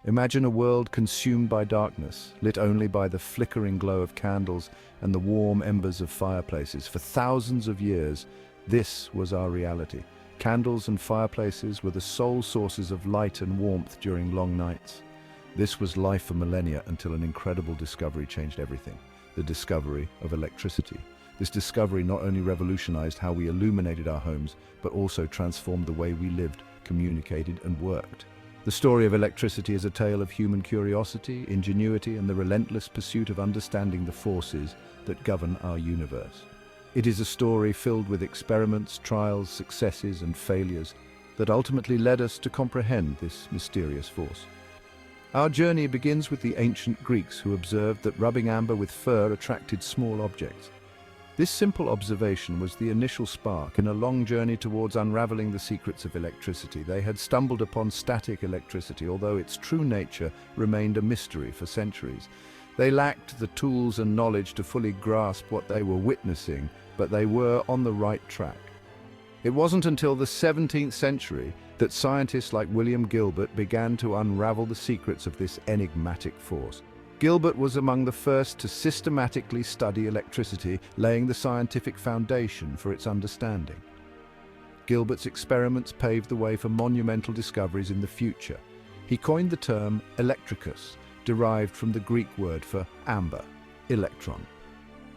Imagine a world consumed by darkness, lit only by the flickering glow of candles and the warm embers of fireplaces. For thousands of years, this was our reality. Candles and fireplaces were the sole sources of light and warmth during long nights. This was life for millennia until an incredible discovery changed everything: the discovery of electricity. This discovery not only revolutionized how we illuminated our homes, but also transformed the way we lived, communicated, and worked. The story of electricity is a tale of human curiosity, ingenuity, and the relentless pursuit of understanding the forces that govern our universe. It is a story filled with experiments, trials, successes, and failures that ultimately led us to comprehend this mysterious force. Our journey begins with the ancient Greeks, who observed that rubbing amber with fur attracted small objects. This simple observation was the initial spark in a long journey towards unraveling the secrets of electricity. They had stumbled upon static electricity, although its true nature remained a mystery for centuries. They lacked the tools and knowledge to fully grasp what they were witnessing, but they were on the right track. It wasn't until the 17th century that scientists like William Gilbert began to unravel the secrets of this enigmatic force. Gilbert was among the first to systematically study electricity, laying the scientific foundation for its understanding. Gilbert's experiments paved the way for monumental discoveries in the future. He coined the term electricus, derived from the Greek word for amber, electron.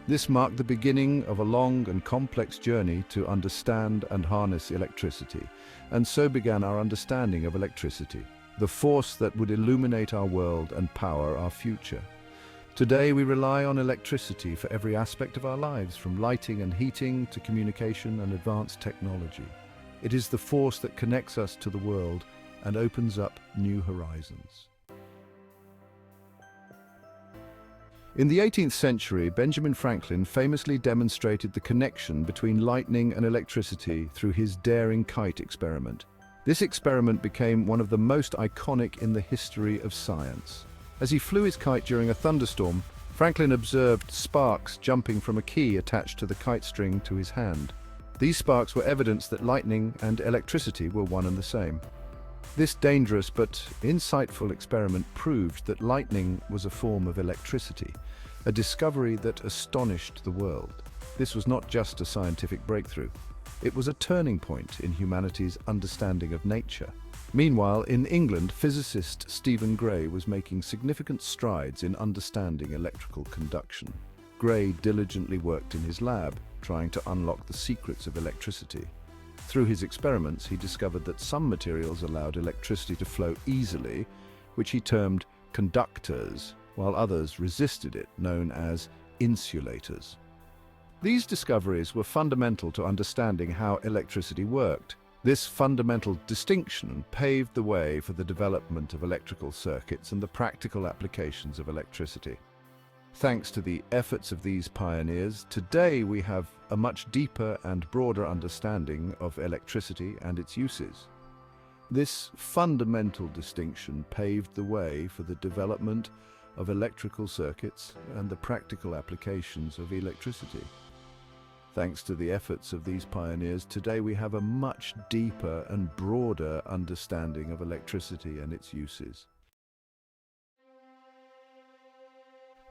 This marked the beginning of a long and complex journey to understand and harness electricity, and so began our understanding of electricity, the force that would illuminate our world and power our future. Today we rely on electricity for every aspect of our lives, from lighting and heating to communication and advanced technology. It is the force that connects us to the world and opens up new horizons. In the 18th century, Benjamin Franklin famously demonstrated the connection between lightning and electricity through his daring kite experiment. This experiment became one of the most iconic in the history of science. As he flew his kite during a thunderstorm, Franklin observed sparks jumping from a key attached to the kite string to his hand. These sparks were evidence that lightning and electricity were one and the same. This dangerous but insightful experiment proved that lightning was a form of electricity, a discovery that astonished the world. This was not just a scientific breakthrough. It was a turning point in humanity's understanding of nature. Meanwhile, in England, physicist Stephen Gray was making significant strides in understanding electrical conduction. Gray diligently worked in his lab, trying to unlock the secrets of electricity. Through his experiments, he discovered that some materials allowed electricity to flow easily, which he termed conductors, while others resisted it, known as insulators. These discoveries were fundamental to understanding how electricity worked. This fundamental distinction paved the way for the development of electrical circuits and the practical applications of electricity. Thanks to the efforts of these pioneers, today we have a much deeper and broader understanding of electricity and its uses. This fundamental distinction paved the way for the development of electrical circuits and the practical applications of electricity. Thanks to the efforts of these pioneers, today we have a much deeper and broader understanding of electricity and its uses.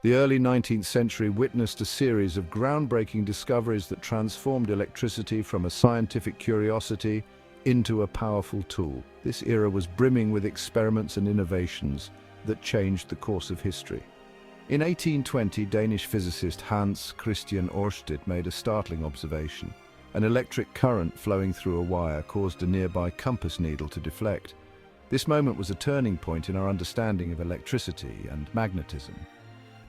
The early 19th century witnessed a series of groundbreaking discoveries that transformed electricity from a scientific curiosity into a powerful tool. This era was brimming with experiments and innovations that changed the course of history. In 1820, Danish physicist Hans Christian Orsted made a startling observation. An electric current flowing through a wire caused a nearby compass needle to deflect. This moment was a turning point in our understanding of electricity and magnetism.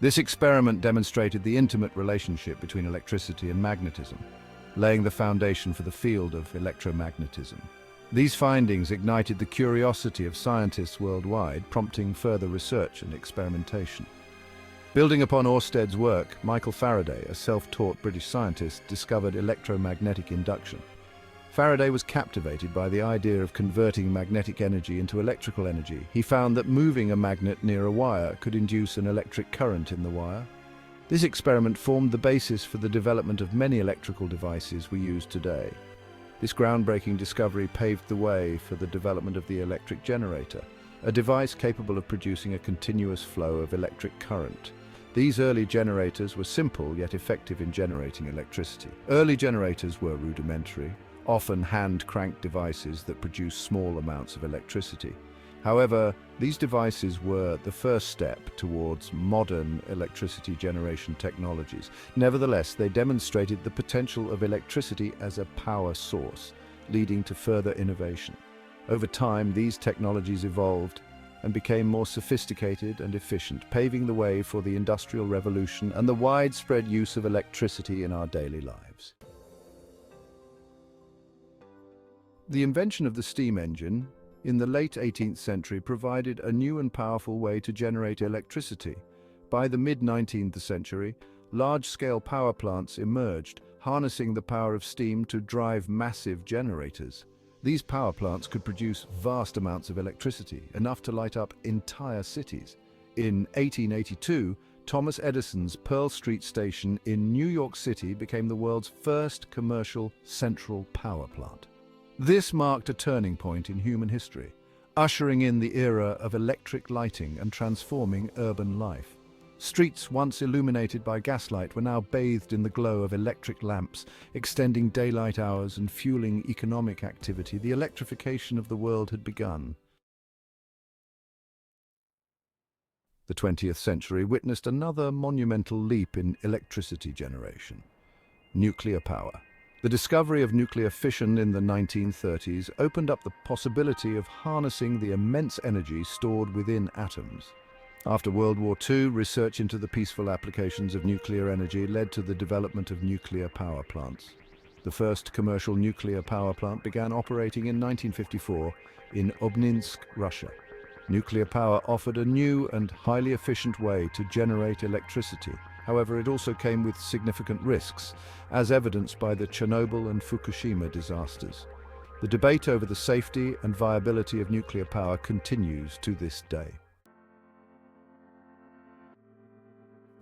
This experiment demonstrated the intimate relationship between electricity and magnetism, laying the foundation for the field of electromagnetism. These findings ignited the curiosity of scientists worldwide, prompting further research and experimentation. Building upon Orsted's work, Michael Faraday, a self-taught British scientist, discovered electromagnetic induction. Faraday was captivated by the idea of converting magnetic energy into electrical energy. He found that moving a magnet near a wire could induce an electric current in the wire. This experiment formed the basis for the development of many electrical devices we use today. This groundbreaking discovery paved the way for the development of the electric generator, a device capable of producing a continuous flow of electric current. These early generators were simple yet effective in generating electricity. Early generators were rudimentary, often hand-cranked devices that produced small amounts of electricity. However, these devices were the first step towards modern electricity generation technologies. Nevertheless, they demonstrated the potential of electricity as a power source, leading to further innovation. Over time, these technologies evolved and became more sophisticated and efficient, paving the way for the Industrial Revolution and the widespread use of electricity in our daily lives. The invention of the steam engine in the late 18th century provided a new and powerful way to generate electricity. By the mid-19th century, large-scale power plants emerged, harnessing the power of steam to drive massive generators. These power plants could produce vast amounts of electricity, enough to light up entire cities. In 1882, Thomas Edison's Pearl Street Station in New York City became the world's first commercial central power plant. This marked a turning point in human history, ushering in the era of electric lighting and transforming urban life. Streets once illuminated by gaslight were now bathed in the glow of electric lamps, extending daylight hours and fueling economic activity. The electrification of the world had begun. The 20th century witnessed another monumental leap in electricity generation: nuclear power. The discovery of nuclear fission in the 1930s opened up the possibility of harnessing the immense energy stored within atoms. After World War II, research into the peaceful applications of nuclear energy led to the development of nuclear power plants. The first commercial nuclear power plant began operating in 1954 in Obninsk, Russia. Nuclear power offered a new and highly efficient way to generate electricity. However, it also came with significant risks, as evidenced by the Chernobyl and Fukushima disasters. The debate over the safety and viability of nuclear power continues to this day.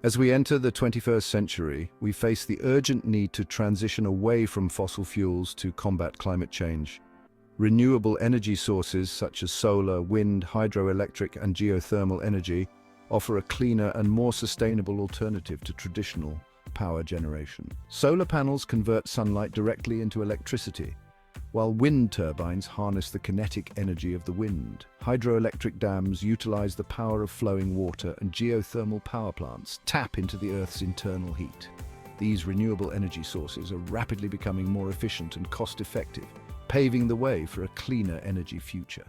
As we enter the 21st century, we face the urgent need to transition away from fossil fuels to combat climate change. Renewable energy sources such as solar, wind, hydroelectric, and geothermal energy offer a cleaner and more sustainable alternative to traditional power generation. Solar panels convert sunlight directly into electricity, while wind turbines harness the kinetic energy of the wind. Hydroelectric dams utilize the power of flowing water, and geothermal power plants tap into the Earth's internal heat. These renewable energy sources are rapidly becoming more efficient and cost-effective, paving the way for a cleaner energy future.